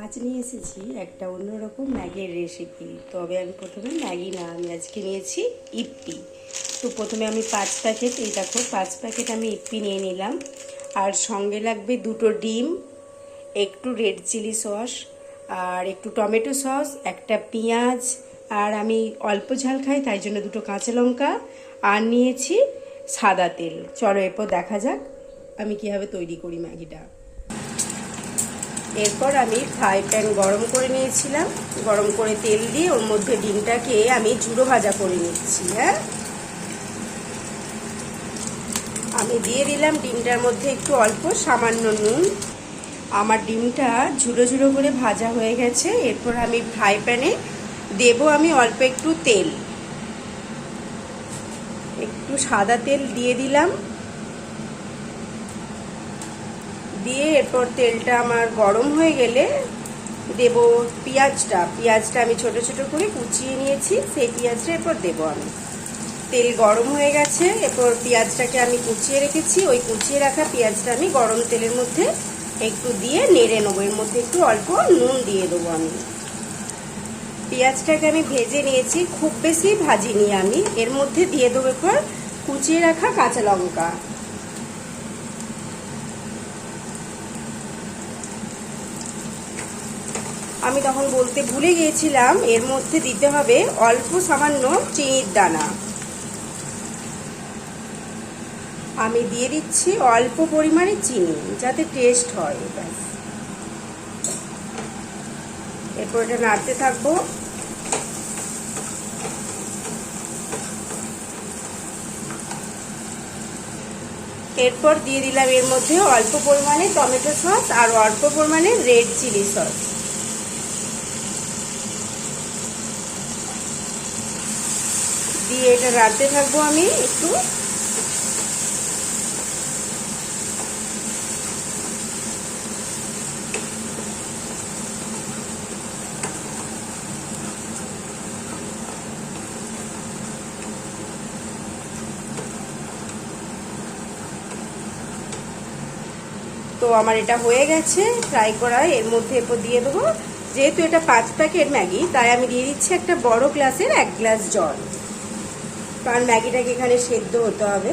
আজ নিয়ে এসেছি একটা অন্যরকম ম্যাগির রেসিপি। তবে আমি প্রথমে ম্যাগি না, আমি আজকে নিয়েছি ইপ্পি। তো প্রথমে আমি 5 প্যাকেট, এই দেখো 5 প্যাকেট আমি ইপ্পি নিয়ে নিলাম। আর সঙ্গে লাগবে 2টো ডিম, একটু রেড চিলি সস, আর একটু টমেটো সস, একটা পেঁয়াজ, আর আমি অল্প ঝাল খাই তাই জন্য 2টো কাঁচা লঙ্কা, আর নিয়েছি সাদা তেল। চলো এরপর দেখা যাক আমি কীভাবে তৈরি করি ম্যাগিটা। এরপর আমি ফ্রাই প্যান গরম করে নিয়েছিলাম, গরম করে তেল দিয়ে ওর মধ্যে ডিমটাকে আমি ঝুড়ো ভাজা করে নিচ্ছি। হ্যাঁ, আমি দিয়ে দিলাম ডিমটার মধ্যে একটু অল্প সামান্য নুন। আমার ডিমটা ঝুড়ো ঝুড়ো করে ভাজা হয়ে গেছে। এরপর আমি ফ্রাই প্যানে দেবো আমি অল্প একটু তেল, একটু সাদা তেল দিয়ে দিলাম। দিয়ে এরপর তেলটা আমার গরম হয়ে গেলে দেব পেঁয়াজটা আমি ছোট ছোট করে কুচিয়ে নিয়েছি, সেই পেঁয়াজটা এরপর দেবো আমি। তেল গরম হয়ে গেছে, এরপর পেঁয়াজটাকে আমি কুচিয়ে রেখেছি, ওই কুচিয়ে রাখা পেঁয়াজটা আমি গরম তেলের মধ্যে একটু দিয়ে নেড়ে নেবো। এর মধ্যে একটু অল্প নুন দিয়ে দেবো আমি। পেঁয়াজটাকে আমি ভেজে নিয়েছি, খুব বেশি ভাজিনি আমি। এর মধ্যে দিয়ে দেবো এরপর কুচিয়ে রাখা কাঁচা লঙ্কা। আমি তখন বলতে ভুলে গিয়েছিলাম, এর মধ্যে দিতে হবে অল্প সামান্য চিনির দানা। আমি দিয়ে দিচ্ছি অল্প পরিমাণে চিনি, যাতে টেস্ট হয়। ব্যাস, এরপর এটা নাড়তে থাকবো। এরপর দিয়ে দিলাম এর মধ্যে অল্প পরিমাণে টমেটো সস আর অল্প পরিমাণে রেড চিলি সস। দিয়ে এটা নাড়তে থাকবো আমি একটু। তো আমার এটা হয়ে গেছে ফ্রাই করা। এর মধ্যে এরপর দিয়ে দেবো, যেহেতু এটা 5 প্যাকেট ম্যাগি, তাই আমি দিয়ে দিচ্ছি একটা বড় গ্লাসের 1 গ্লাস জল, কারণ ম্যাগিটাকে এখানে সেদ্ধ হতে হবে।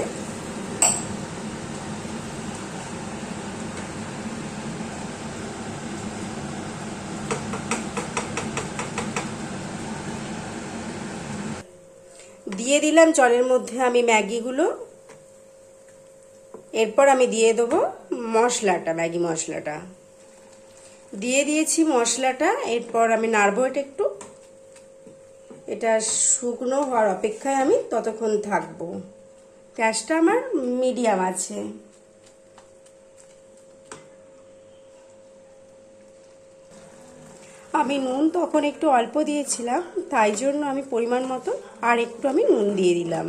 দিয়ে দিলাম জলের মধ্যে আমি ম্যাগিগুলো। এরপর আমি দিয়ে দেবো মশলাটা, ম্যাগি মশলাটা দিয়ে দিয়েছি মশলাটা। এরপর আমি নাড়বো এটা একটু। এটা শুকনো হওয়ার অপেক্ষায় আমি ততক্ষণ থাকবো। গ্যাসটা আমার মিডিয়াম আছে। আমি নুন তখন একটু অল্প দিয়েছিলাম, তাই জন্য আমি পরিমাণ মতো আর একটু আমি নুন দিয়ে দিলাম।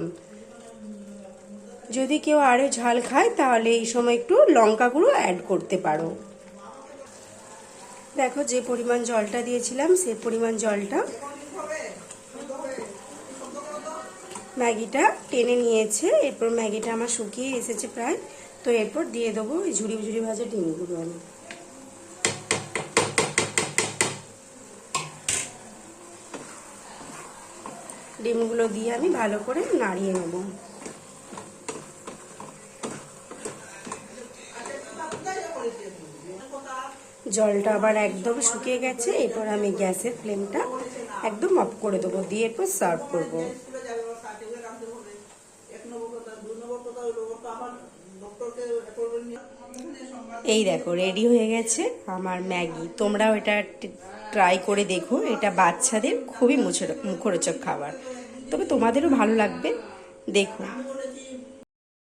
যদি কেউ আরও ঝাল খায় তাহলে এই সময় একটু লঙ্কা গুঁড়ো অ্যাড করতে পারো। দেখো যে পরিমাণ জলটা দিয়েছিলাম সেই পরিমাণ জলটা ম্যাগিটা টেনে নিয়েছে। এরপর ম্যাগিটা আমার শুকিয়ে এসেছে প্রায়। তো এরপর দিয়ে দেবো এই ঝুড়ি ঝুড়ি ভাজা ডিমগুলো। আমি ডিমগুলো দিয়ে আমি ভালো করে নাড়িয়ে নেব। জলটা আবার একদম শুকিয়ে গেছে। এরপর আমি গ্যাসের ফ্লেমটা একদম অফ করে দেবো, দিয়ে এরপর সার্ভ করব। এই দেখো রেডি হয়ে গেছে আমার ম্যাগি। তোমরাও এটা ট্রাই করে দেখো। এটা বাচ্চাদের খুবই মুখরোচক খাবার, তবে তোমাদেরও ভালো লাগবে। দেখো।